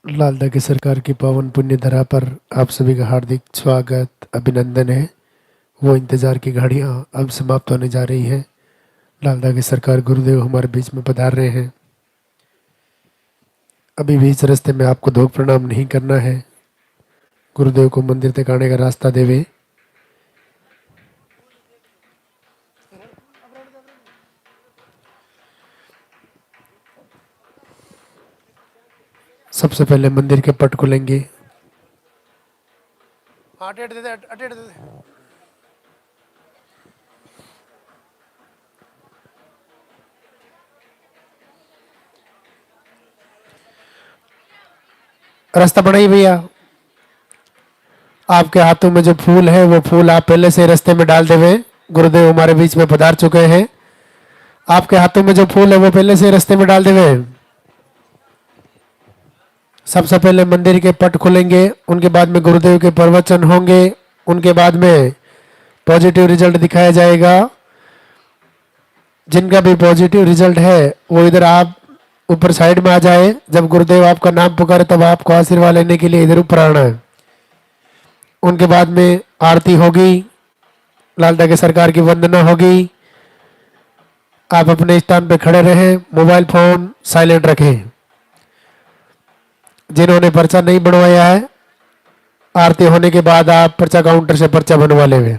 लालदा की सरकार की पावन पुण्य धरा पर आप सभी का हार्दिक स्वागत अभिनंदन है। वो इंतज़ार की घड़ियाँ अब समाप्त होने जा रही हैं। लालदा की सरकार गुरुदेव हमारे बीच में पधार रहे हैं। अभी भी इस रास्ते में आपको धोख प्रणाम नहीं करना है। गुरुदेव को मंदिर तक आने का रास्ता देवे। सबसे पहले मंदिर के पट खुलेंगे। रास्ता बनाइए भैया। आपके हाथों में जो फूल है वो फूल आप पहले से रास्ते में डाल देवे। गुरुदेव हमारे बीच में पधार चुके हैं। आपके हाथों में जो फूल है वो पहले से रास्ते में डाल देवे। सबसे पहले मंदिर के पट खुलेंगे, उनके बाद में गुरुदेव के प्रवचन होंगे, उनके बाद में पॉजिटिव रिजल्ट दिखाया जाएगा। जिनका भी पॉजिटिव रिजल्ट है वो इधर आप ऊपर साइड में आ जाए। जब गुरुदेव आपका नाम पुकारे तब आपको आशीर्वाद लेने के लिए इधर ऊपर आना है। उनके बाद में आरती होगी, लालदा के सरकार की वंदना होगी। आप अपने स्थान पे खड़े रहें, मोबाइल फोन साइलेंट रखें। जिन्होंने पर्चा नहीं बनवाया है, आरती होने के बाद आप पर्चा काउंटर से पर्चा बनवा लेंगे।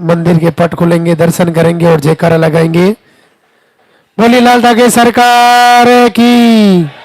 मंदिर के पट खुलेंगे, दर्शन करेंगे और जयकारा लगाएंगे। बोली लालदा के सरकार की।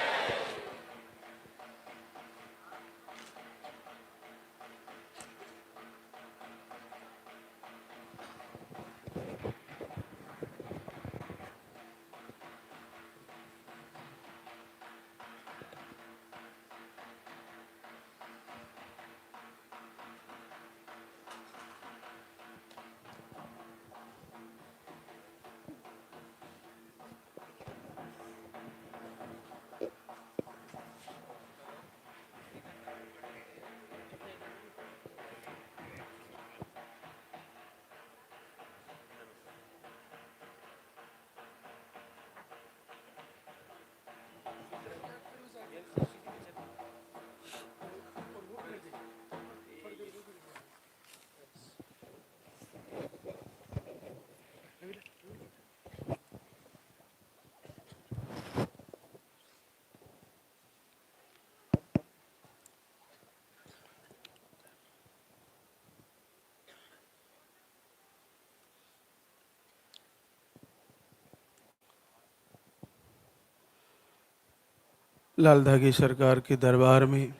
लालदा की सरकार के दरबार में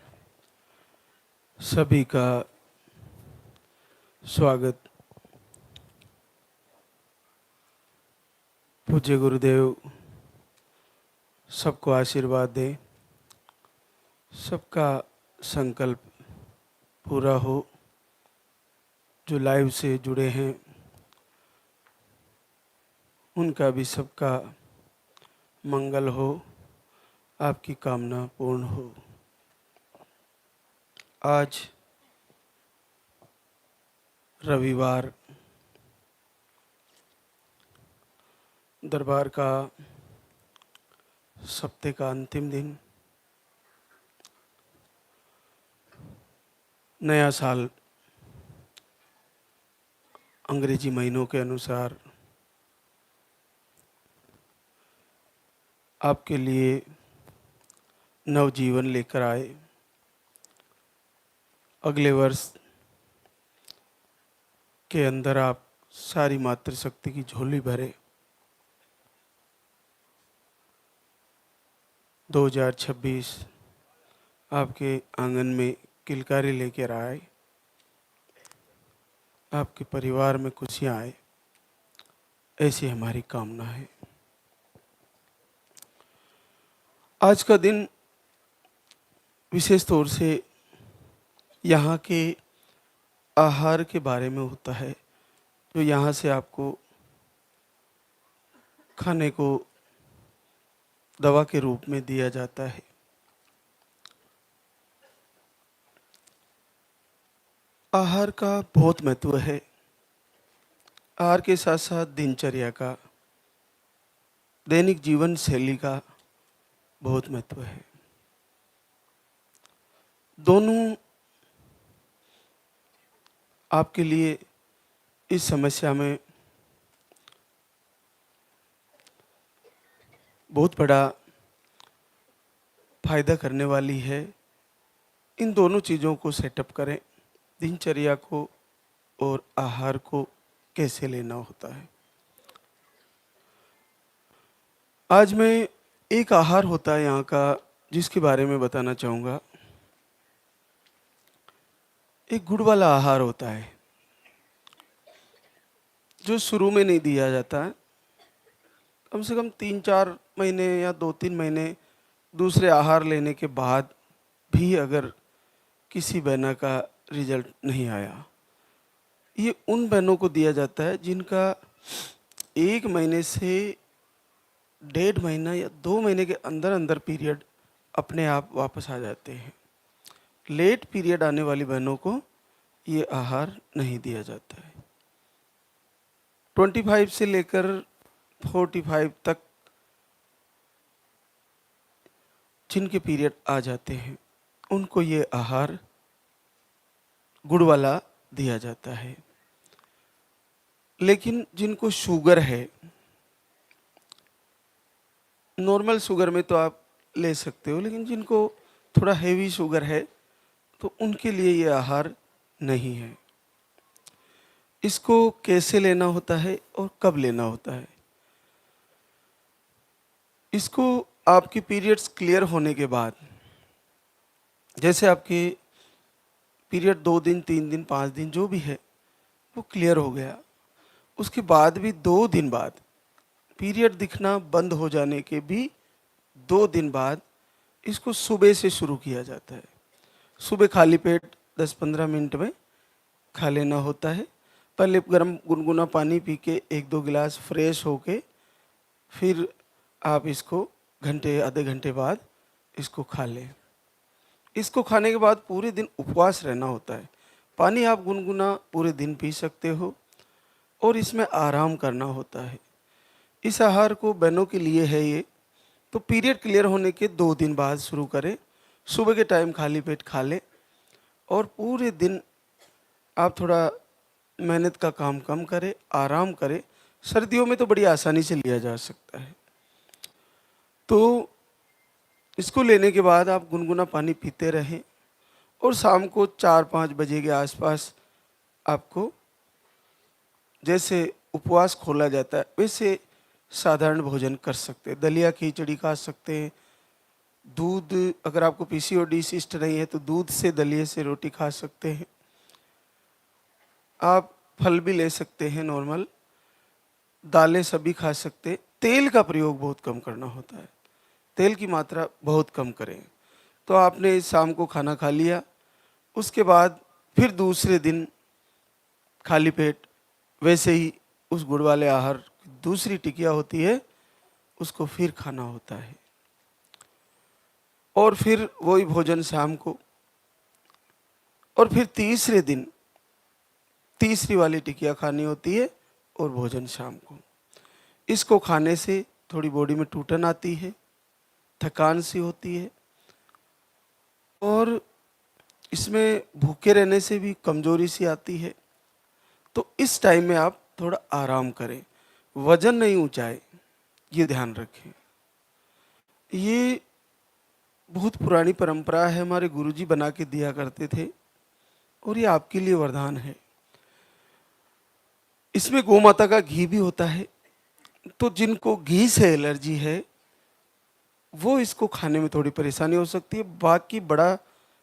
सभी का स्वागत। पूज्य गुरुदेव सबको आशीर्वाद दें, सबका संकल्प पूरा हो। जो लाइव से जुड़े हैं उनका भी सबका मंगल हो, आपकी कामना पूर्ण हो। आज रविवार दरबार का सप्ताह का अंतिम दिन, नया साल अंग्रेजी महीनों के अनुसार आपके लिए नवजीवन लेकर आए। अगले वर्ष के अंदर आप सारी मातृशक्ति की झोली भरे। 2026 आपके आंगन में किलकारी लेकर आए, आपके परिवार में खुशियाँ आए, ऐसी हमारी कामना है। आज का दिन विशेष तौर से यहाँ के आहार के बारे में होता है, जो यहाँ से आपको खाने को दवा के रूप में दिया जाता है। आहार का बहुत महत्व है। आहार के साथ साथ दिनचर्या का, दैनिक जीवन शैली का बहुत महत्व है। दोनों आपके लिए इस समस्या में बहुत बड़ा फायदा करने वाली है। इन दोनों चीज़ों को सेटअप करें, दिनचर्या को और आहार को कैसे लेना होता है। आज मैं एक आहार होता है यहाँ का जिसके बारे में बताना चाहूँगा। एक गुड़ वाला आहार होता है जो शुरू में नहीं दिया जाता है। कम से कम 3-4 महीने या 2-3 महीने दूसरे आहार लेने के बाद भी अगर किसी बहना का रिजल्ट नहीं आया, ये उन बहनों को दिया जाता है जिनका 1 महीने से 1.5 महीना या 2 महीने के अंदर अंदर पीरियड अपने आप वापस आ जाते हैं। लेट पीरियड आने वाली बहनों को ये आहार नहीं दिया जाता है। 25 से लेकर 45 तक जिनके पीरियड आ जाते हैं उनको ये आहार गुड़ वाला दिया जाता है। लेकिन जिनको शुगर है, नॉर्मल शुगर में तो आप ले सकते हो, लेकिन जिनको थोड़ा हेवी शुगर है तो उनके लिए ये आहार नहीं है। इसको कैसे लेना होता है और कब लेना होता है? इसको आपके पीरियड्स क्लियर होने के बाद, जैसे आपके पीरियड 2 दिन, 3 दिन, 5 दिन जो भी है वो क्लियर हो गया, उसके बाद भी 2 दिन बाद, पीरियड दिखना बंद हो जाने के भी 2 दिन बाद इसको सुबह से शुरू किया जाता है। सुबह खाली पेट 10-15 मिनट में खा लेना होता है। पहले गर्म गुनगुना पानी पी के 1-2 गिलास फ्रेश होके फिर आप इसको घंटे आधे घंटे बाद इसको खा लें। इसको खाने के बाद पूरे दिन उपवास रहना होता है। पानी आप गुनगुना पूरे दिन पी सकते हो और इसमें आराम करना होता है। इस आहार को बहनों के लिए है ये, तो पीरियड क्लियर होने के 2 दिन बाद शुरू करें। सुबह के टाइम खाली पेट खा लें और पूरे दिन आप थोड़ा मेहनत का काम कम करें, आराम करें। सर्दियों में तो बड़ी आसानी से लिया जा सकता है। तो इसको लेने के बाद आप गुनगुना पानी पीते रहें और शाम को 4-5 बजे के आसपास आपको जैसे उपवास खोला जाता है वैसे साधारण भोजन कर सकते हैं। दलिया खिचड़ी खा सकते हैं। दूध, अगर आपको पीसीओडी सिस्ट नहीं है तो दूध से दलिए से रोटी खा सकते हैं। आप फल भी ले सकते हैं, नॉर्मल दालें सभी खा सकते हैं। तेल का प्रयोग बहुत कम करना होता है, तेल की मात्रा बहुत कम करें। तो आपने शाम को खाना खा लिया, उसके बाद फिर दूसरे दिन खाली पेट वैसे ही उस गुड़ वाले आहार की दूसरी टिकिया होती है उसको फिर खाना होता है और फिर वही भोजन शाम को, और फिर तीसरे दिन तीसरी वाली टिकिया खानी होती है और भोजन शाम को। इसको खाने से थोड़ी बॉडी में टूटन आती है, थकान सी होती है और इसमें भूखे रहने से भी कमजोरी सी आती है। तो इस टाइम में आप थोड़ा आराम करें, वजन नहीं ऊंचाए, ये ध्यान रखें। ये बहुत पुरानी परंपरा है, हमारे गुरुजी बना के दिया करते थे और ये आपके लिए वरदान है। इसमें गौ माता का घी भी होता है, तो जिनको घी से एलर्जी है वो इसको खाने में थोड़ी परेशानी हो सकती है। बाकी बड़ा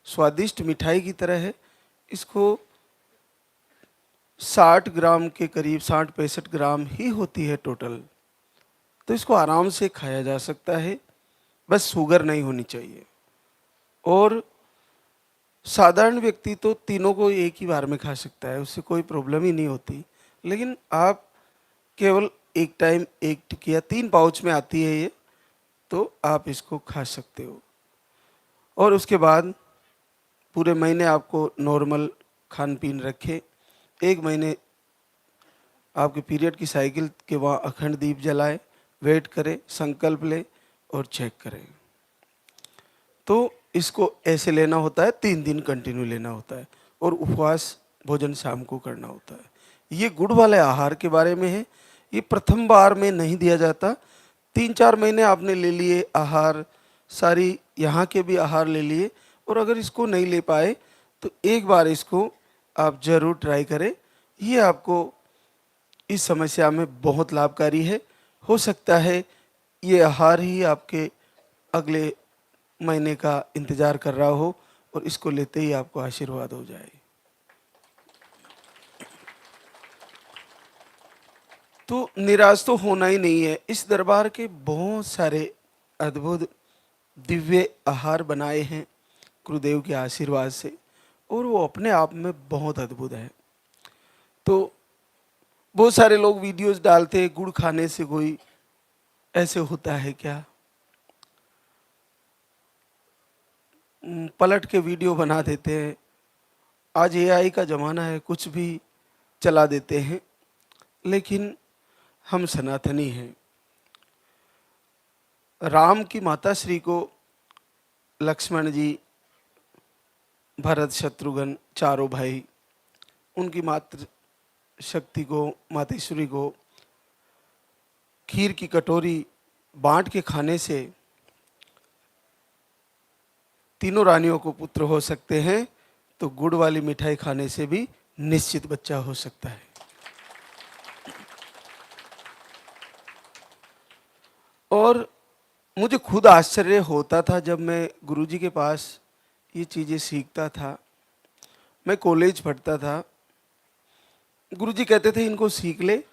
स्वादिष्ट मिठाई की तरह है। इसको 60 ग्राम के करीब, 60-65 ग्राम ही होती है टोटल, तो इसको आराम से खाया जा सकता है, बस शुगर नहीं होनी चाहिए। और साधारण व्यक्ति तो तीनों को एक ही बार में खा सकता है, उससे कोई प्रॉब्लम ही नहीं होती। लेकिन आप केवल एक टाइम एक टिकिया 3 पाउच में आती है ये, तो आप इसको खा सकते हो। और उसके बाद पूरे महीने आपको नॉर्मल खान पीन रखे। 1 महीने आपके पीरियड की साइकिल के वहाँ अखंड दीप जलाए, वेट करें, संकल्प ले और चेक करें। तो इसको ऐसे लेना होता है, 3 दिन कंटिन्यू लेना होता है और उपवास भोजन शाम को करना होता है। ये गुड़ वाले आहार के बारे में है। ये प्रथम बार में नहीं दिया जाता। 3-4 महीने आपने ले लिए आहार, सारी यहाँ के भी आहार ले लिए, और अगर इसको नहीं ले पाए तो एक बार इसको आप जरूर ट्राई करें। ये आपको इस समस्या में बहुत लाभकारी है। हो सकता है ये आहार ही आपके अगले महीने का इंतजार कर रहा हो और इसको लेते ही आपको आशीर्वाद हो जाए। तो निराश तो होना ही नहीं है। इस दरबार के बहुत सारे अद्भुत दिव्य आहार बनाए हैं गुरुदेव के आशीर्वाद से, और वो अपने आप में बहुत अद्भुत है। तो बहुत सारे लोग वीडियोस डालते हैं, गुड़ खाने से कोई ऐसे होता है क्या, पलट के वीडियो बना देते हैं। आज एआई का ज़माना है, कुछ भी चला देते हैं। लेकिन हम सनातनी हैं। राम की माता श्री को लक्ष्मण जी, भरत, शत्रुघ्न, चारों भाई, उनकी मातृ शक्ति को, मातेश्वरी को खीर की कटोरी बांट के खाने से तीनों रानियों को पुत्र हो सकते हैं, तो गुड़ वाली मिठाई खाने से भी निश्चित बच्चा हो सकता है। और मुझे खुद आश्चर्य होता था जब मैं गुरुजी के पास ये चीज़ें सीखता था। मैं कॉलेज पढ़ता था, गुरुजी कहते थे इनको सीख ले,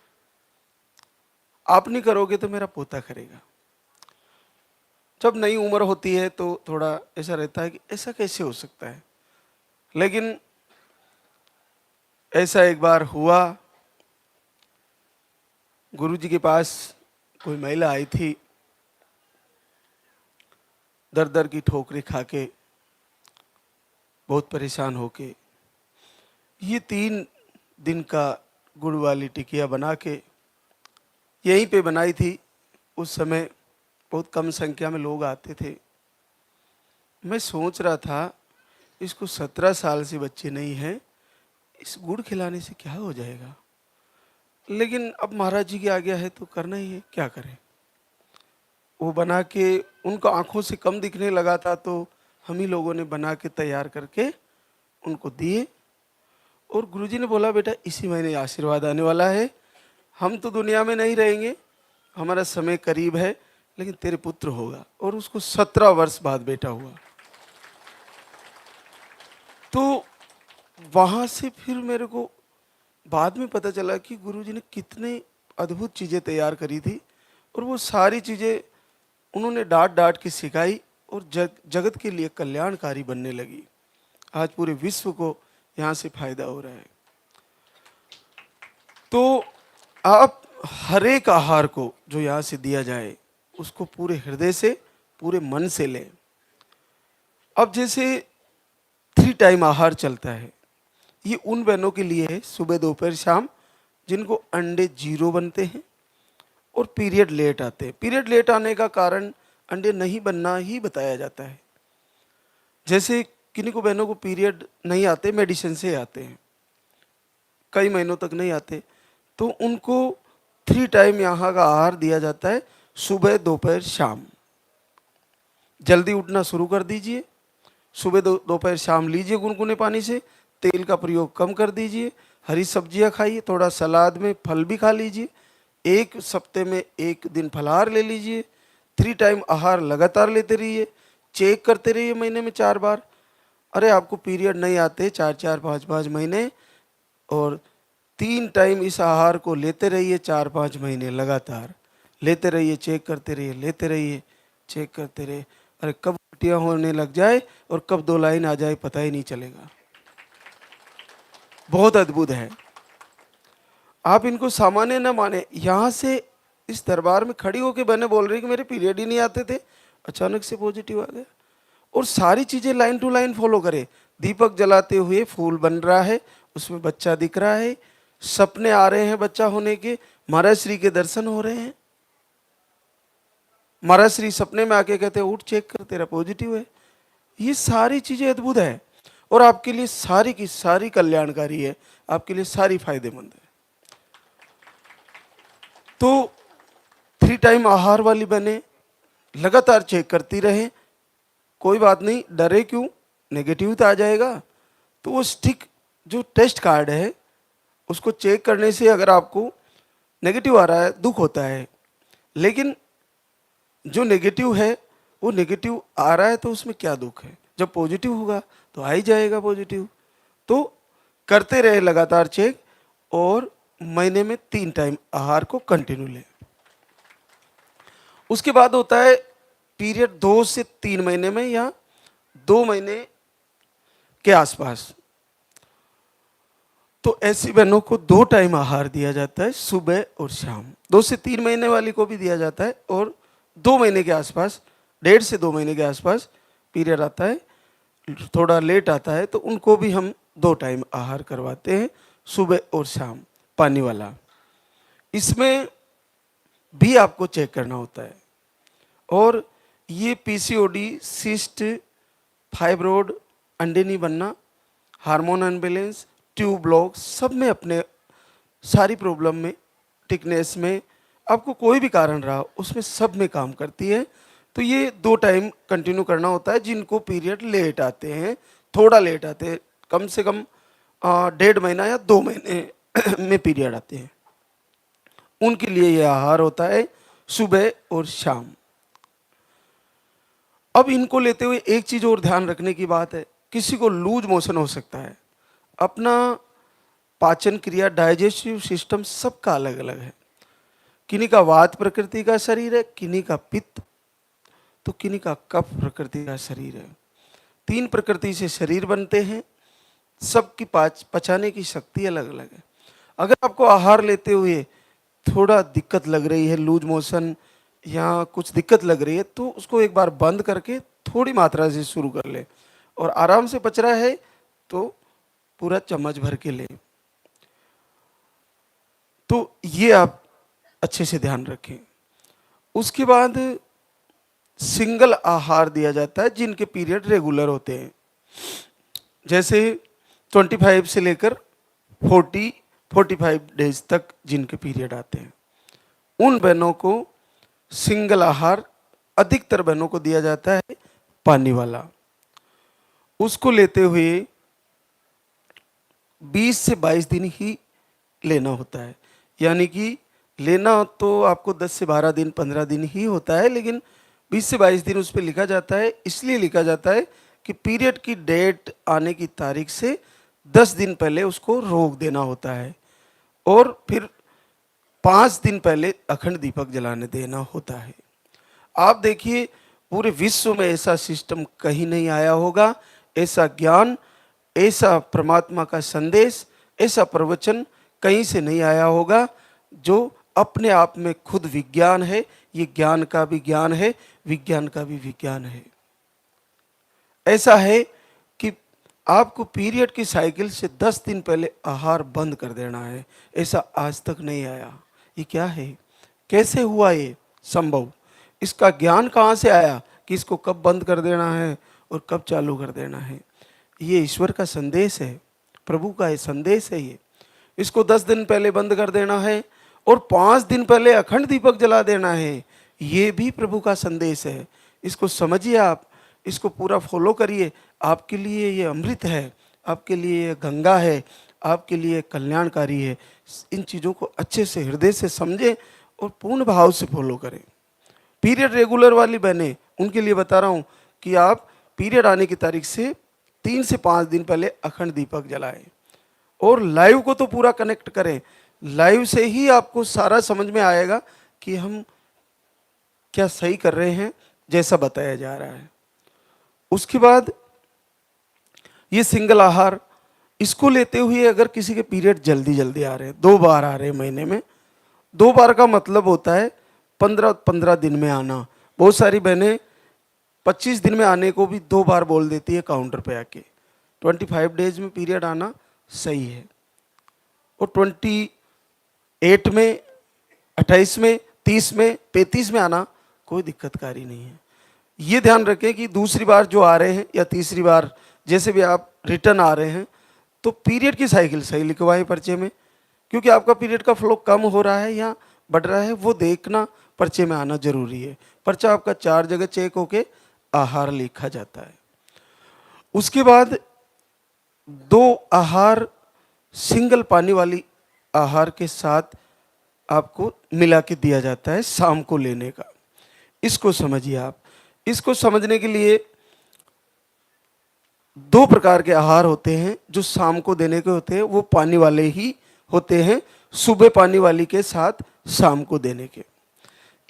आप नहीं करोगे तो मेरा पोता करेगा। जब नई उम्र होती है तो थोड़ा ऐसा रहता है कि ऐसा कैसे हो सकता है। लेकिन ऐसा एक बार हुआ, गुरुजी के पास कोई महिला आई थी, दर दर की ठोकरें खा के, बहुत परेशान होके। ये 3 दिन का गुड़ वाली टिकिया बना के यहीं पे बनाई थी। उस समय बहुत कम संख्या में लोग आते थे। मैं सोच रहा था इसको 17 साल से बच्चे नहीं हैं, इस गुड़ खिलाने से क्या हो जाएगा। लेकिन अब महाराज जी की आज्ञा है तो करना ही है, क्या करें। वो बना के उनको आंखों से कम दिखने लगा था, तो हम ही लोगों ने बना के तैयार करके उनको दिए। और गुरुजी ने बोला, बेटा इसी महीने आशीर्वाद आने वाला है, हम तो दुनिया में नहीं रहेंगे, हमारा समय करीब है, लेकिन तेरे पुत्र होगा। और उसको 17 वर्ष बाद बेटा हुआ। तो वहां से फिर मेरे को बाद में पता चला कि गुरुजी ने कितने अद्भुत चीजें तैयार करी थी, और वो सारी चीजें उन्होंने डांट डांट के सिखाई और जगत के लिए कल्याणकारी बनने लगी। आज पूरे विश्व को यहाँ से फायदा हो रहा है। तो आप हर एक आहार को जो यहाँ से दिया जाए उसको पूरे हृदय से, पूरे मन से लें। अब जैसे 3 टाइम आहार चलता है, ये उन बहनों के लिए है सुबह, दोपहर, शाम, जिनको अंडे 0 बनते हैं और पीरियड लेट आते हैं। पीरियड लेट आने का कारण अंडे नहीं बनना ही बताया जाता है। जैसे किन्हीं को बहनों को पीरियड नहीं आते, मेडिसिन से आते हैं, कई महीनों तक नहीं आते, तो उनको 3 टाइम यहाँ का आहार दिया जाता है, सुबह, दोपहर, शाम। जल्दी उठना शुरू कर दीजिए, सुबह दोपहर शाम लीजिए गुनगुने पानी से, तेल का प्रयोग कम कर दीजिए, हरी सब्जियां खाइए, थोड़ा सलाद में फल भी खा लीजिए, एक सप्ते में एक दिन फलाहार ले लीजिए, 3 टाइम आहार लगातार लेते रहिए, चेक करते रहिए महीने में 4 बार। अरे आपको पीरियड नहीं आते 4-4 5-5 महीने, और 3 टाइम इस आहार को लेते रहिए 4-5 महीने लगातार लेते रहिए, चेक करते रहिए, लेते रहिए, चेक करते रहिए। अरे कब उल्टियाँ होने लग जाए और कब 2 लाइन आ जाए पता ही नहीं चलेगा। बहुत अद्भुत है। आप इनको सामान्य न माने, यहाँ से इस दरबार में खड़ी होकर बहने बोल रही कि मेरे पीरियड ही नहीं आते थे, अचानक से पॉजिटिव आ गया। और सारी चीजें लाइन टू लाइन फॉलो करे। दीपक जलाते हुए फूल बन रहा है, उसमें बच्चा दिख रहा है, सपने आ रहे हैं बच्चा होने के, महाराज श्री के दर्शन हो रहे हैं। महाराज श्री सपने में आके कहते हैं उठ चेक कर तेरा पॉजिटिव है। ये सारी चीजें अद्भुत है और आपके लिए सारी की सारी कल्याणकारी है, आपके लिए सारी फायदेमंद है। तो 3 टाइम आहार वाली बने लगातार चेक करती रहे। कोई बात नहीं, डरे क्यों, नेगेटिव तो आ जाएगा। तो वो स्टिक जो टेस्ट कार्ड है उसको चेक करने से अगर आपको नेगेटिव आ रहा है दुख होता है, लेकिन जो नेगेटिव है वो नेगेटिव आ रहा है तो उसमें क्या दुख है, जब पॉजिटिव होगा तो आ ही जाएगा पॉजिटिव। तो करते रहे लगातार चेक और महीने में 3 टाइम आहार को कंटिन्यू लें। उसके बाद होता है पीरियड 2 से 3 महीने में या 2 महीने के आसपास। तो ऐसी बहनों को 2 टाइम आहार दिया जाता है, सुबह और शाम। 2 से 3 महीने वाली को भी दिया जाता है और 2 महीने के आसपास, 1.5 से 2 महीने के आसपास पीरियड आता है, थोड़ा लेट आता है, तो उनको भी हम 2 टाइम आहार करवाते हैं, सुबह और शाम, पानी वाला। इसमें भी आपको चेक करना होता है। और ये पीसीओडी, सिस्ट, फाइब्रोड, अंडे नहीं बनना, हार्मोन अनबैलेंस, ट्यूब ब्लॉक, सब में अपने सारी प्रॉब्लम में, थिकनेस में, आपको कोई भी कारण रहा उसमें सब में काम करती है। तो ये 2 टाइम कंटिन्यू करना होता है। जिनको पीरियड लेट आते हैं, थोड़ा लेट आते हैं, कम से कम 1.5 महीना या 2 महीने में पीरियड आते हैं, उनके लिए यह आहार होता है सुबह और शाम। अब इनको लेते हुए एक चीज और ध्यान रखने की बात है, किसी को लूज मोशन हो सकता है। अपना पाचन क्रिया, डाइजेस्टिव सिस्टम सबका अलग अलग है। किन्हीं का वात प्रकृति का शरीर है, किन्हीं का पित्त, तो किन्हीं का कफ प्रकृति का शरीर है। 3 प्रकृति से शरीर बनते हैं, सबकी पचाने की शक्ति अलग अलग है। अगर आपको आहार लेते हुए थोड़ा दिक्कत लग रही है, लूज मोशन या कुछ दिक्कत लग रही है, तो उसको एक बार बंद करके थोड़ी मात्रा से शुरू कर ले, और आराम से पच रहा है तो पूरा चम्मच भर के ले। तो ये आप अच्छे से ध्यान रखें। उसके बाद सिंगल आहार दिया जाता है जिनके पीरियड रेगुलर होते हैं, जैसे 25 से लेकर 45 डेज तक जिनके पीरियड आते हैं, उन बहनों को सिंगल आहार अधिकतर बहनों को दिया जाता है पानी वाला। उसको लेते हुए 20 से 22 दिन ही लेना होता है। यानी कि लेना तो आपको 10 से 12 दिन, 15 दिन ही होता है, लेकिन 20 से 22 दिन उस पर लिखा जाता है। इसलिए लिखा जाता है कि पीरियड की डेट आने की तारीख से 10 दिन पहले उसको रोक देना होता है, और फिर 5 दिन पहले अखंड दीपक जलाने देना होता है। आप देखिए पूरे विश्व में ऐसा सिस्टम कहीं नहीं आया होगा, ऐसा ज्ञान, ऐसा परमात्मा का संदेश, ऐसा प्रवचन कहीं से नहीं आया होगा, जो अपने आप में खुद विज्ञान है। ये ज्ञान का भी ज्ञान है, विज्ञान का भी विज्ञान है। ऐसा है कि आपको पीरियड की साइकिल से 10 दिन पहले आहार बंद कर देना है, ऐसा आज तक नहीं आया। ये क्या है, कैसे हुआ ये संभव, इसका ज्ञान कहाँ से आया कि इसको कब बंद कर देना है और कब चालू कर देना है। ये ईश्वर का संदेश है, प्रभु का ये संदेश है। ये इसको 10 दिन पहले बंद कर देना है और 5 दिन पहले अखंड दीपक जला देना है, ये भी प्रभु का संदेश है। इसको समझिए, आप इसको पूरा फॉलो करिए। आपके लिए ये अमृत है, आपके लिए ये गंगा है, आपके लिए कल्याणकारी है। इन चीज़ों को अच्छे से हृदय से समझें और पूर्ण भाव से फॉलो करें। पीरियड रेगुलर वाली बहनें, उनके लिए बता रहा हूँ कि आप पीरियड आने की तारीख से 3 से 5 दिन पहले अखंड दीपक जलाएं और लाइव को तो पूरा कनेक्ट करें। लाइव से ही आपको सारा समझ में आएगा कि हम क्या सही कर रहे हैं जैसा बताया जा रहा है। उसके बाद ये सिंगल आहार, इसको लेते हुए अगर किसी के पीरियड जल्दी जल्दी आ रहे हैं, 2 बार आ रहे हैं महीने में, 2 बार का मतलब होता है 15-15 दिन में आना। बहुत सारी बहनें 25 दिन में आने को भी 2 बार बोल देती है काउंटर पे आके। 25 डेज में पीरियड आना सही है और 28 में, 28 में, 30 में, 35 में आना कोई दिक्कतकारी नहीं है। ये ध्यान रखें कि दूसरी बार जो आ रहे हैं या तीसरी बार जैसे भी आप रिटर्न आ रहे हैं तो पीरियड की साइकिल सही लिखवाएं पर्चे में, क्योंकि आपका पीरियड का फ्लो कम हो रहा है या बढ़ रहा है वो देखना पर्चे में आना जरूरी है। पर्चा आपका 4 जगह चेक होके आहार लिखा जाता है। उसके बाद 2 आहार सिंगल पानी वाली आहार के साथ आपको मिला के दिया जाता है शाम को लेने का। इसको समझिए आप। इसको समझने के लिए 2 प्रकार के आहार होते हैं जो शाम को देने के होते हैं, वो पानी वाले ही होते हैं, सुबह पानी वाली के साथ शाम को देने के।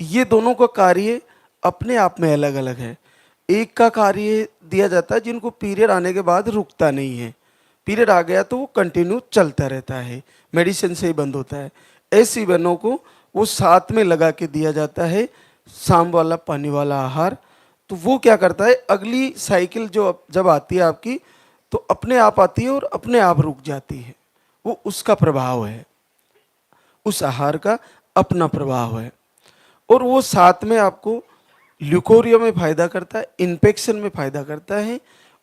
ये दोनों का कार्य अपने आप में अलग अलग है। एक का कार्य दिया जाता है जिनको पीरियड आने के बाद रुकता नहीं है, पीरियड आ गया तो वो कंटिन्यू चलता रहता है, मेडिसिन से ही बंद होता है। ऐसी बहनों को वो साथ में लगा के दिया जाता है शाम वाला पानी वाला आहार। तो वो क्या करता है, अगली साइकिल जो जब आती है आपकी तो अपने आप आती है और अपने आप रुक जाती है। वो उसका प्रभाव है, उस आहार का अपना प्रभाव है। और वो साथ में आपको ल्यूकोरिया में फायदा करता है, इन्फेक्शन में फायदा करता है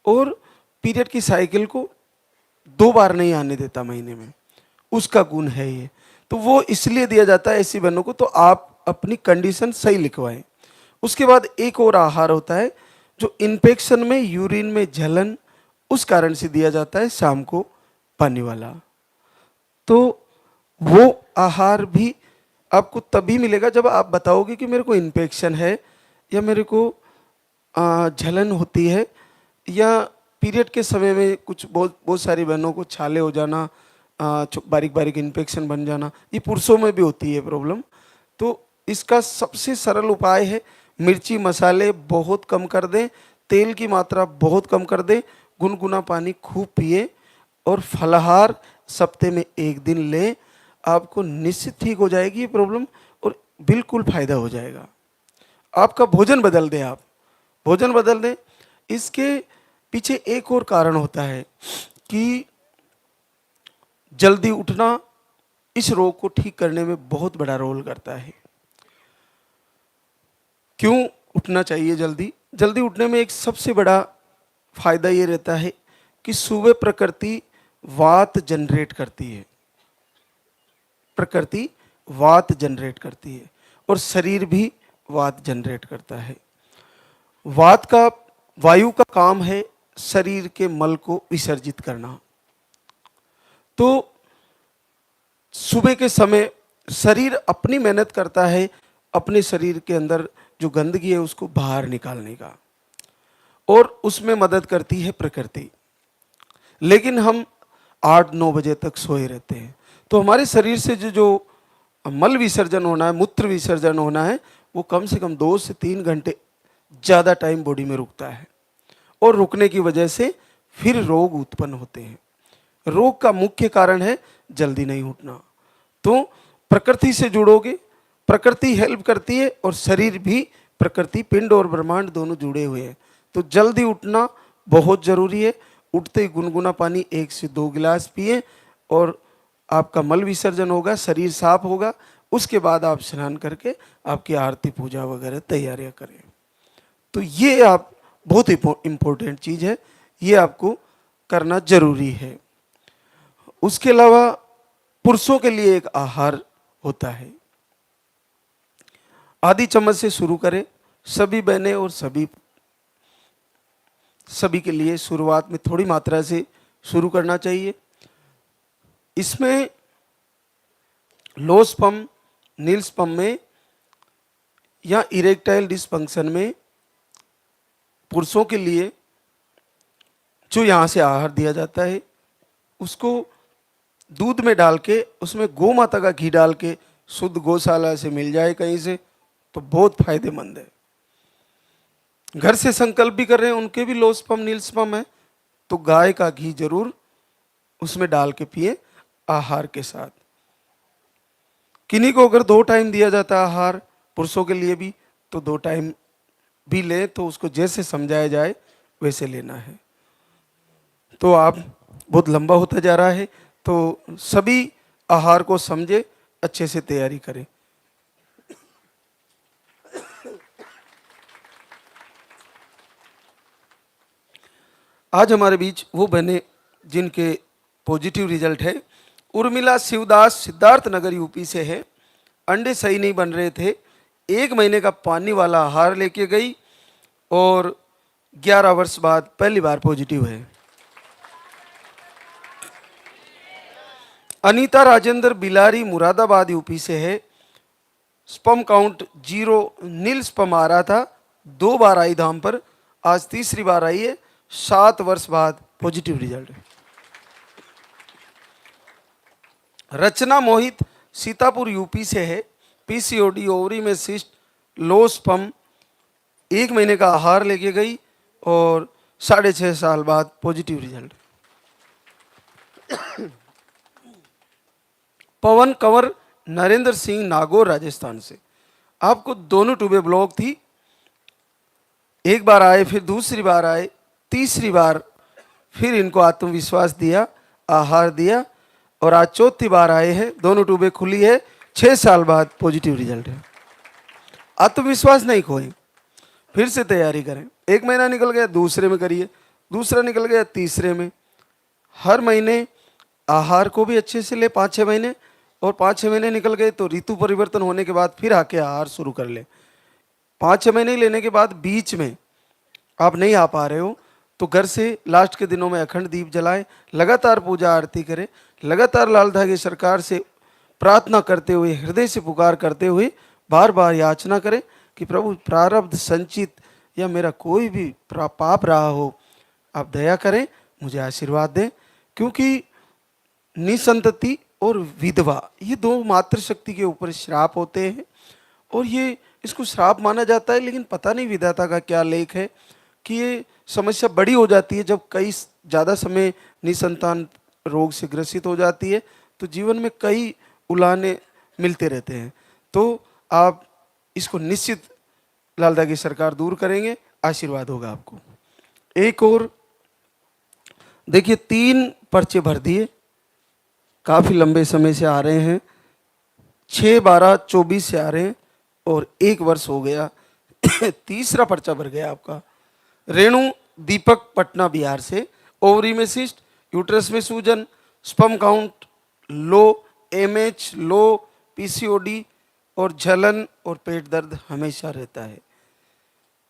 और पीरियड की साइकिल को 2 बार नहीं आने देता महीने में, उसका गुण है ये। तो वो इसलिए दिया जाता है ऐसी बहनों को। तो आप अपनी कंडीशन सही लिखवाएं। उसके बाद एक और आहार होता है जो इन्फेक्शन में, यूरिन में जलन, उस कारण से दिया जाता है शाम को पानी वाला। तो वो आहार भी आपको तभी मिलेगा जब आप बताओगे कि मेरे को इन्फेक्शन है या मेरे को जलन होती है या पीरियड के समय में कुछ बहुत सारी बहनों को छाले हो जाना, बारीक बारीक इन्फेक्शन बन जाना, ये पुरुषों में भी होती है प्रॉब्लम। तो इसका सबसे सरल उपाय है मिर्ची मसाले बहुत कम कर दें, तेल की मात्रा बहुत कम कर दें, गुनगुना पानी खूब पिए और फलाहार सप्ते में 1 दिन लें। आपको निश्चित ठीक हो जाएगी ये प्रॉब्लम और बिल्कुल फायदा हो जाएगा। आपका भोजन बदल दें, आप भोजन बदल दें। इसके पीछे एक और कारण होता है कि जल्दी उठना इस रोग को ठीक करने में बहुत बड़ा रोल करता है। क्यों उठना चाहिए जल्दी? जल्दी उठने में एक सबसे बड़ा फायदा ये रहता है कि सुबह प्रकृति वात जनरेट करती है, प्रकृति वात जनरेट करती है और शरीर भी वात जनरेट करता है। वात का, वायु का काम है शरीर के मल को विसर्जित करना। तो सुबह के समय शरीर अपनी मेहनत करता है अपने शरीर के अंदर जो गंदगी है उसको बाहर निकालने का, और उसमें मदद करती है प्रकृति। लेकिन हम 8-9 बजे तक सोए रहते हैं, तो हमारे शरीर से जो मल विसर्जन होना है, मूत्र विसर्जन होना है, वो कम से कम 2 से 3 घंटे ज़्यादा टाइम बॉडी में रुकता है और रुकने की वजह से फिर रोग उत्पन्न होते हैं। रोग का मुख्य कारण है जल्दी नहीं उठना। तो प्रकृति से जुड़ोगे, प्रकृति हेल्प करती है और शरीर भी, प्रकृति, पिंड और ब्रह्मांड दोनों जुड़े हुए हैं। तो जल्दी उठना बहुत ज़रूरी है। उठते ही गुनगुना पानी 1 से 2 गिलास पिए और आपका मल विसर्जन होगा, शरीर साफ होगा। उसके बाद आप स्नान करके आपकी आरती पूजा वगैरह तैयारियां करें। तो ये आप बहुत इम्पोर्टेंट चीज़ है, ये आपको करना जरूरी है। उसके अलावा पुरुषों के लिए एक आहार होता है, आधी चम्मच से शुरू करें। सभी बहनें और सभी के लिए शुरुआत में थोड़ी मात्रा से शुरू करना चाहिए। इसमें लो स्पर्म, नील स्पर्म में या इरेक्टाइल डिसफंक्शन में पुरुषों के लिए जो यहाँ से आहार दिया जाता है उसको दूध में डाल के उसमें गौ माता का घी डाल के शुद्ध गौशाला से मिल जाए कहीं से तो बहुत फायदेमंद है। घर से संकल्प भी कर रहे हैं उनके भी लो स्पर्म नील स्पर्म है तो गाय का घी जरूर उसमें डाल के पिए आहार के साथ। किन्हीं को अगर 2 टाइम दिया जाता है आहार पुरुषों के लिए भी तो 2 टाइम भी ले तो उसको जैसे समझाया जाए वैसे लेना है। तो आप बहुत लंबा होता जा रहा है तो सभी आहार को समझे, अच्छे से तैयारी करें। आज हमारे बीच वो बहने जिनके पॉजिटिव रिजल्ट है। उर्मिला शिवदास सिद्धार्थ नगर यूपी से है। अंडे सही नहीं बन रहे थे, 1 महीने का पानी वाला आहार लेके गई और 11 वर्ष बाद पहली बार पॉजिटिव है। अनीता राजेंद्र बिलारी मुरादाबाद यूपी से है। स्पर्म काउंट 0, नील स्पर्म आ रहा था, 2 बार आई धाम पर, आज तीसरी बार आई है, 7 वर्ष बाद पॉजिटिव रिजल्ट है। रचना मोहित सीतापुर यूपी से है। पीसीओडी, ओवरी में सिस्ट, लो स्पर्म, 1 महीने का आहार लेके गई और 6.5 साल बाद पॉजिटिव रिजल्ट। पवन कंवर नरेंद्र सिंह नागौर राजस्थान से। आपको दोनों ट्यूबें ब्लॉक थी, 1 बार आए, फिर दूसरी बार आए, तीसरी बार फिर इनको आत्मविश्वास दिया, आहार दिया और आज 4थी बार आए हैं, दोनों ट्यूबें खुली है, 6 साल बाद पॉजिटिव रिजल्ट है। आत्मविश्वास नहीं खोएं, फिर से तैयारी करें। 1 महीना निकल गया, दूसरे में करिए, दूसरा निकल गया, तीसरे में। हर महीने आहार को भी अच्छे से ले, 5-6 महीने, और 5-6 महीने निकल गए तो ऋतु परिवर्तन होने के बाद फिर आके आहार शुरू कर ले। 5-6 महीने लेने के बाद बीच में आप नहीं आ पा रहे हो तो घर से लास्ट के दिनों में अखंड दीप जलाएं, लगातार पूजा आरती करें, लगातार लाल धागे सरकार से प्रार्थना करते हुए, हृदय से पुकार करते हुए बार बार याचना करें कि प्रभु प्रारब्ध संचित या मेरा कोई भी पाप रहा हो आप दया करें, मुझे आशीर्वाद दें। क्योंकि निसंतति और विधवा ये 2 मातृशक्ति के ऊपर श्राप होते हैं और ये इसको श्राप माना जाता है, लेकिन पता नहीं विधाता का क्या लेख है कि ये समस्या बड़ी हो जाती है जब कई ज़्यादा समय निसंतान रोग से ग्रसित हो जाती है तो जीवन में कई उलाहने मिलते रहते हैं। तो आप इसको निश्चित लाल धागे सरकार दूर करेंगे, आशीर्वाद होगा आपको। एक और देखिए 3 पर्चे भर दिए, काफ़ी लंबे समय से आ रहे हैं, 6/12/24 से आ रहे हैं और 1 वर्ष हो गया। तीसरा पर्चा भर गया आपका। रेणु दीपक पटना बिहार से। ओवरी में सिस्ट, यूट्रस में सूजन, स्पर्म काउंट लो, एमएच लो, पीसीओडी और जलन और पेट दर्द हमेशा रहता है।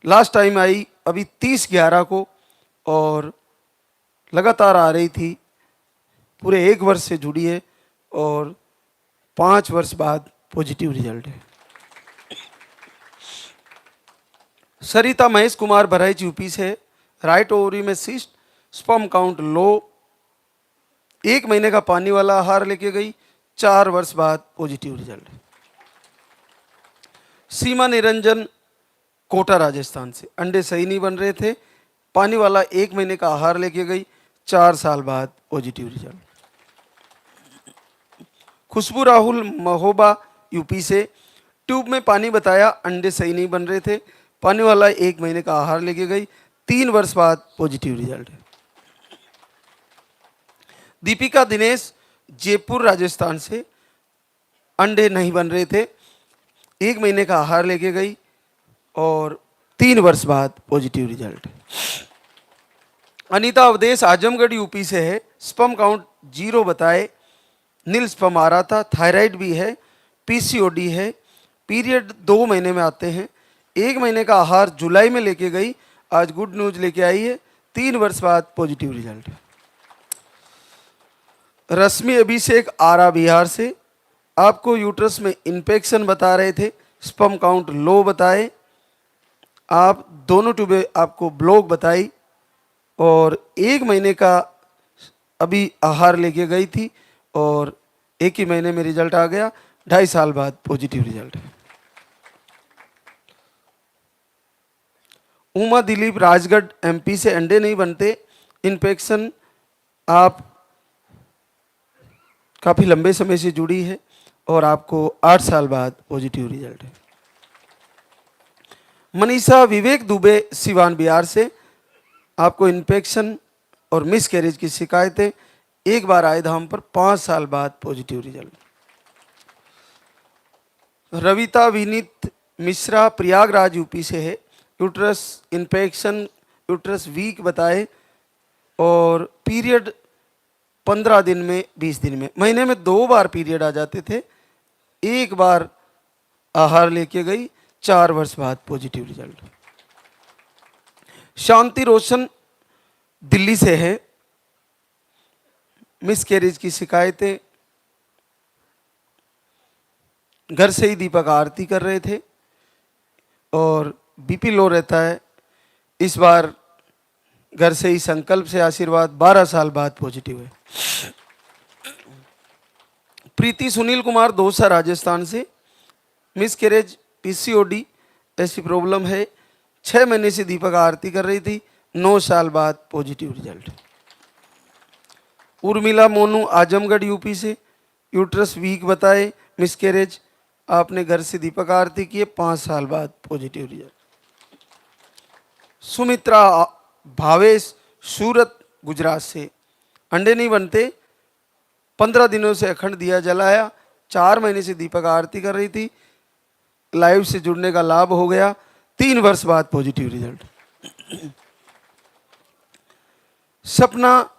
लास्ट टाइम आई अभी 30/11 को और लगातार आ रही थी, पूरे 1 वर्ष से जुड़ी है और 5 वर्ष बाद पॉजिटिव रिजल्ट है। सरिता महेश कुमार बहराइच यूपी से। राइट ओवरी में सिस्ट, स्पर्म काउंट लो, 1 महीने का पानी वाला आहार लेके गई, 4 वर्ष बाद पॉजिटिव रिजल्ट। सीमा निरंजन कोटा राजस्थान से। अंडे सही नहीं बन रहे थे, पानी वाला 1 महीने का आहार लेके गई, 4 साल बाद पॉजिटिव रिजल्ट। खुशबू राहुल महोबा यूपी से। ट्यूब में पानी बताया, अंडे सही नहीं बन रहे थे, पानी वाला 1 महीने का आहार लेके गई, 3 वर्ष बाद पॉजिटिव रिजल्ट है। दीपिका दिनेश जयपुर राजस्थान से। अंडे नहीं बन रहे थे, 1 महीने का आहार लेके गई और 3 वर्ष बाद positive result. Anita Avdhesh Azamgarh UP से है। स्पर्म काउंट 0 बताए, नील स्पर्म आ रहा था, थायराइड भी है, पीसीओडी है, पीरियड 2 महीने में आते हैं, 1 महीने का आहार जुलाई में लेके गई, आज गुड न्यूज लेके आई है, 3 वर्ष बाद पॉजिटिव रिजल्ट। रश्मि अभिषेक आरा बिहार से, आपको यूट्रस में इन्फेक्शन बता रहे थे, स्पर्म काउंट लो बताए, आप दोनों ट्यूबें आपको ब्लॉक बताई और 1 महीने का अभी आहार लेके गई थी और 1 ही महीने में रिजल्ट आ गया। 2.5 साल बाद पॉजिटिव रिजल्ट है। उमा दिलीप राजगढ़ एमपी से, अंडे नहीं बनते, इन्फेक्शन आप काफ़ी लंबे समय से जुड़ी है और आपको 8 साल बाद पॉजिटिव रिजल्ट है। मनीषा विवेक दुबे सिवान बिहार से, आपको इन्फेक्शन और मिसकैरेज की शिकायतें, एक बार आए धाम पर 5 साल बाद positive result. Ravita Vineet Mishra Prayagraj UP से है, यूट्रस इन्फेक्शन, यूट्रस वीक बताए और पीरियड 15 दिन में 20 दिन में, महीने में 2 बार पीरियड आ जाते थे, 1 बार आहार लेके गई, 4 वर्ष बाद पॉजिटिव रिजल्ट। शांति रोशन दिल्ली से है, मिसकैरेज की शिकायतें, घर से ही दीपक आरती कर रहे थे और बीपी लो रहता है, इस बार घर से ही संकल्प से आशीर्वाद, 12 साल बाद पॉजिटिव है। प्रीति सुनील कुमार दौसा राजस्थान से, मिसकैरेज, पीसीओडी ऐसी प्रॉब्लम है, 6 महीने से दीपक आरती कर रही थी, 9 साल बाद positive result. Urmila Monu Azamgarh UP से, यूट्रस वीक बताए, मिसकैरेज, आपने घर से दीपक आरती किए, 5 साल बाद पॉजिटिव रिजल्ट। सुमित्रा भावेश सूरत गुजरात से, अंडे नहीं बनते, 15 दिनों से अखंड दिया जलाया, 4 महीने से दीपक आरती कर रही थी, लाइव से जुड़ने का लाभ हो गया, 3 वर्ष बाद पॉजिटिव रिजल्ट। सपना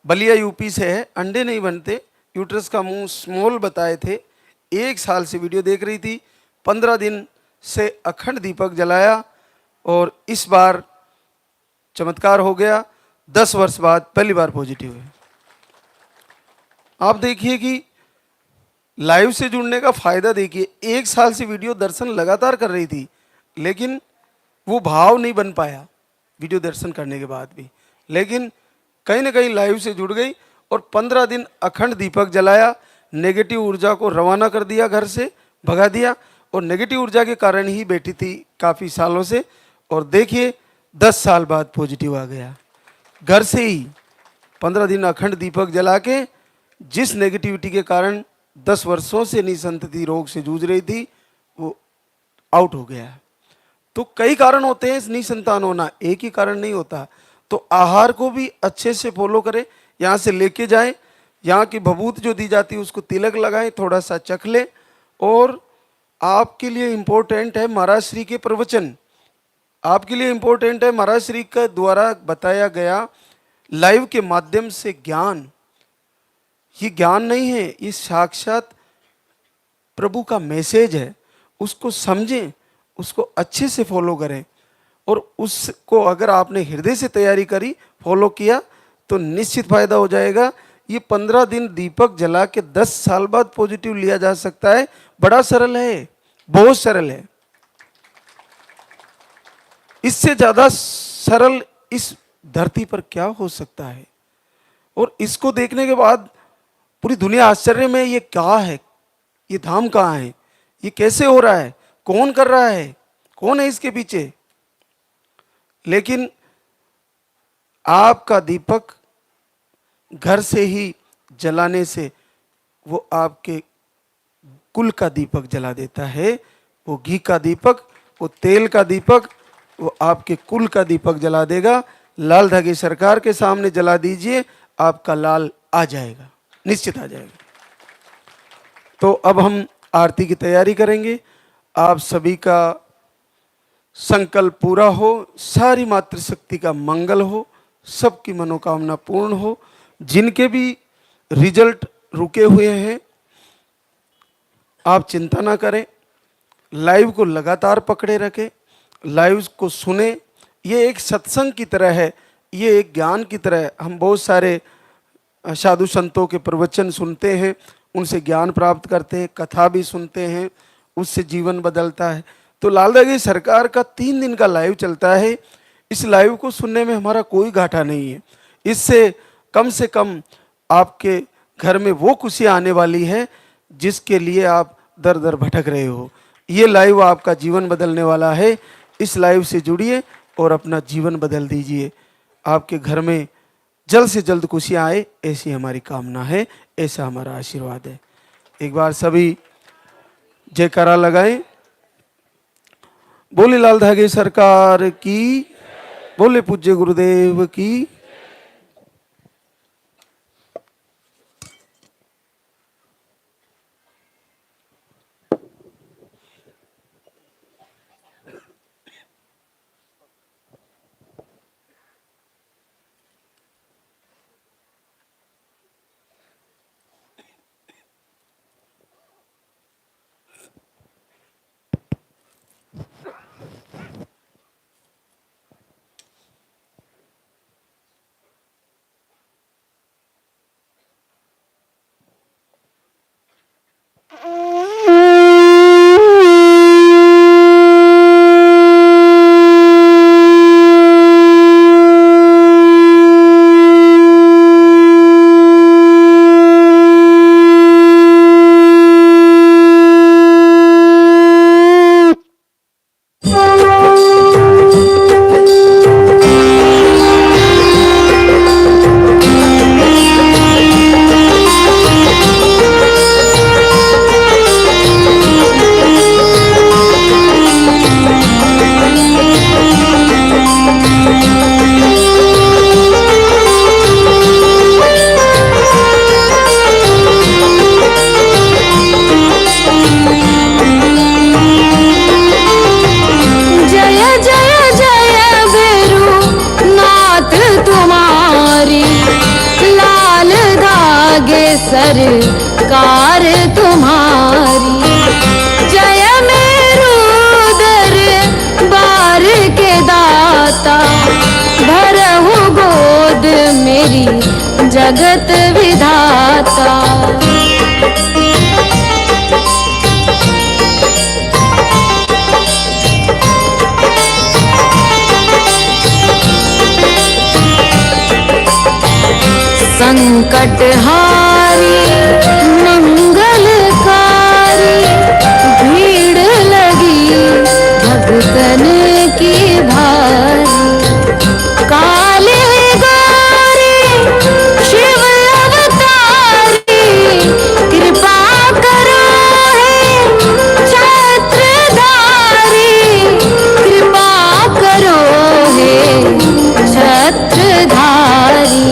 बलिया यूपी से है, अंडे नहीं बनते, यूट्रस का मुंह स्मॉल बताए थे, 1 साल से वीडियो देख रही थी, 15 दिन से अखंड दीपक जलाया और इस बार चमत्कार हो गया, 10 वर्ष बाद पहली बार पॉजिटिव है। आप देखिए कि लाइव से जुड़ने का फायदा देखिए, 1 साल से वीडियो दर्शन लगातार कर रही थी लेकिन वो भाव नहीं बन पाया वीडियो दर्शन करने के बाद भी, लेकिन कहीं ना कहीं लाइव से जुड़ गई और 15 दिन अखंड दीपक जलाया, नेगेटिव ऊर्जा को रवाना कर दिया, घर से भगा दिया और नेगेटिव ऊर्जा के कारण ही बैठी थी काफ़ी सालों से और देखिए 10 साल बाद पॉजिटिव आ गया। घर से ही 15 दिन अखंड दीपक जला के जिस नेगेटिविटी के कारण 10 वर्षों से निसंतति रोग से जूझ रही थी वो आउट हो गया। तो कई कारण होते हैं निसंतान होना, एक ही कारण नहीं होता। तो आहार को भी अच्छे से फॉलो करें, यहाँ से लेके जाएं, यहाँ की भभूत जो दी जाती है उसको तिलक लगाएं, थोड़ा सा चख लें। और आपके लिए इम्पोर्टेंट है महाराज श्री के प्रवचन, आपके लिए इम्पोर्टेंट है महाराज श्री का द्वारा बताया गया लाइव के माध्यम से ज्ञान। ये ज्ञान नहीं है, ये साक्षात प्रभु का मैसेज है, उसको समझें, उसको अच्छे से फॉलो करें और उसको अगर आपने हृदय से तैयारी करी, फॉलो किया तो निश्चित फायदा हो जाएगा। ये 15 दिन दीपक जला के 10 साल बाद पॉजिटिव लिया जा सकता है। बड़ा सरल है, बहुत सरल है, इससे ज्यादा सरल इस धरती पर क्या हो सकता है। और इसको देखने के बाद पूरी दुनिया आश्चर्य में, ये क्या है, ये धाम कहाँ है, ये कैसे हो रहा है, कौन कर रहा है, कौन है इसके पीछे। लेकिन आपका दीपक घर से ही जलाने से वो आपके कुल का दीपक जला देता है। वो घी का दीपक, वो तेल का दीपक, वो आपके कुल का दीपक जला देगा। लाल धागे सरकार के सामने जला दीजिए, आपका लाल आ जाएगा, निश्चित आ जाएगा। तो अब हम आरती की तैयारी करेंगे। आप सभी का संकल्प पूरा हो, सारी मातृशक्ति का मंगल हो, सबकी मनोकामना पूर्ण हो। जिनके भी रिजल्ट रुके हुए हैं आप चिंता ना करें, लाइव को लगातार पकड़े रखें, लाइव को सुने। ये एक सत्संग की तरह है, ये एक ज्ञान की तरह है। हम बहुत सारे साधु संतों के प्रवचन सुनते हैं, उनसे ज्ञान प्राप्त करते हैं, कथा भी सुनते हैं, उससे जीवन बदलता है। तो लालदागी सरकार का 3 दिन का लाइव चलता है। इस लाइव को सुनने में हमारा कोई घाटा नहीं है। इससे कम आपके घर में वो खुशी आने वाली है जिसके लिए आप दर दर भटक रहे हो। ये लाइव आपका जीवन बदलने वाला है। इस लाइव से जुड़िए और अपना जीवन बदल दीजिए। आपके घर में जल्द से जल्द खुशियाँ आए, ऐसी हमारी कामना है, ऐसा हमारा आशीर्वाद है। एक बार सभी जयकारा लगाएं। बोले लाल धागे सरकार की, बोले पूज्य गुरुदेव की। सरकार तुम्हारी, जय मेरू दरबार के दाता, भरहु गोद मेरी जगत विधाता। संकट हारी मंगलकारी, भीड़ लगी भक्तन की भारी। काले गौरी शिव अवतारी, कृपा करो हे छत्रधारी, कृपा करो हे छत्रधारी।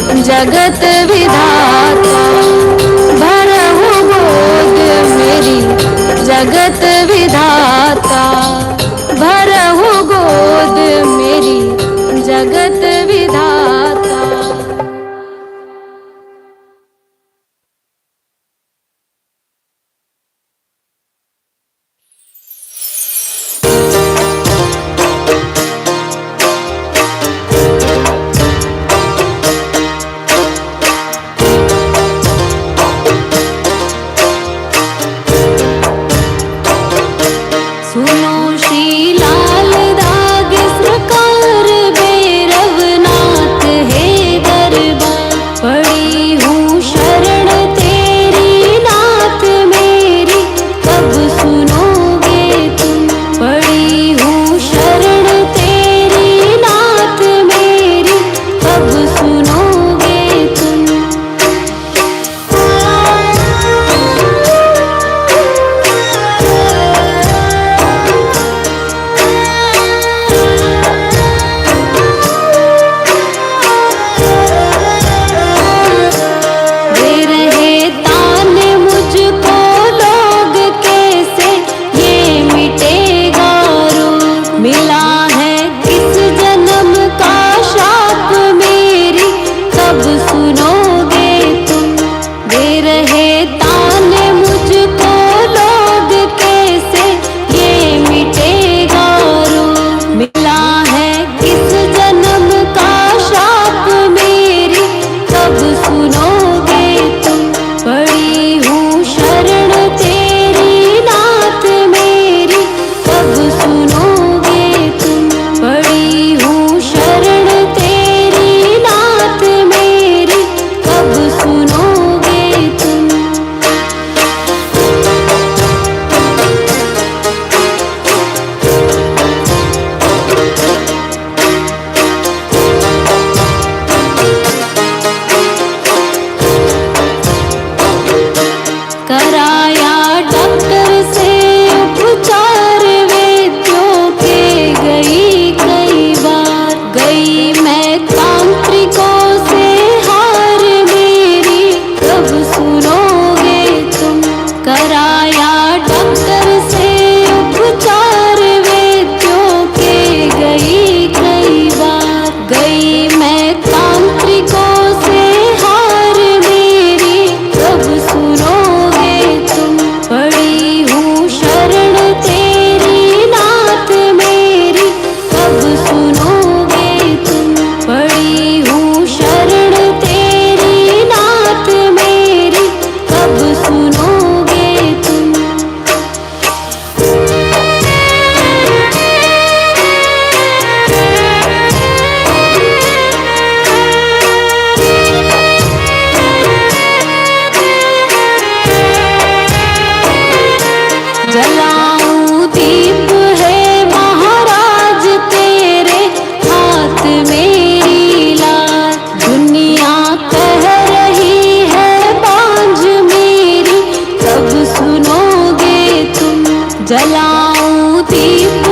जगत विधाता भरहु गोद मेरी जगत विधाता भरहु गोद मेरी जगत विधाता। सुनो श्री लाल दाग सरकार भैरवनाथ है दरबार पड़ी हूँ शरण तेरी नाथ मेरी कब सुनोगे तुम पड़ी हूँ शरण तेरी नाथ मेरी कब सुनोगे तुम। दे रहे ताने मुझको लोग कैसे ये मिटेगा रोग मिला है किस जन्म का शाप मेरी कब सुनोगे तुम। दे रहे ताने मुझको लोग कैसे ये मिटेगा रोग मिला है किस जन्म का शाप मेरी कब सुनोगे तुम। पड़ी हूँ शरण तेरी नाथ मेरी कब सुनोगे तुम। पड़ी हूँ शरण तेरी नाथ मेरी कब सुनोगे तुम। कराया डॉक्टर से उपचार वैद्यों के गई कई बार गई मैं तांत्रिकों से हार मेरी कब सुनोगे तुम। कराया डॉक्टर से उपचार वैद्यों के गई कई बार गई मैं तांत्रिकों से हार मेरी कब सुनोगे तुम। पड़ी हूँ शरण तेरी नाथ मेरी कब सुनोगे तुम। पड़ी हूँ शरण तेरी नाथ मेरी कब सुनोगे तुम। जलाऊं दीप है महाराज तेरे हाथ मेरी लाल दुनिया कह रही है बांझ मेरी कब सुनोगे तुम। जलाऊं दीप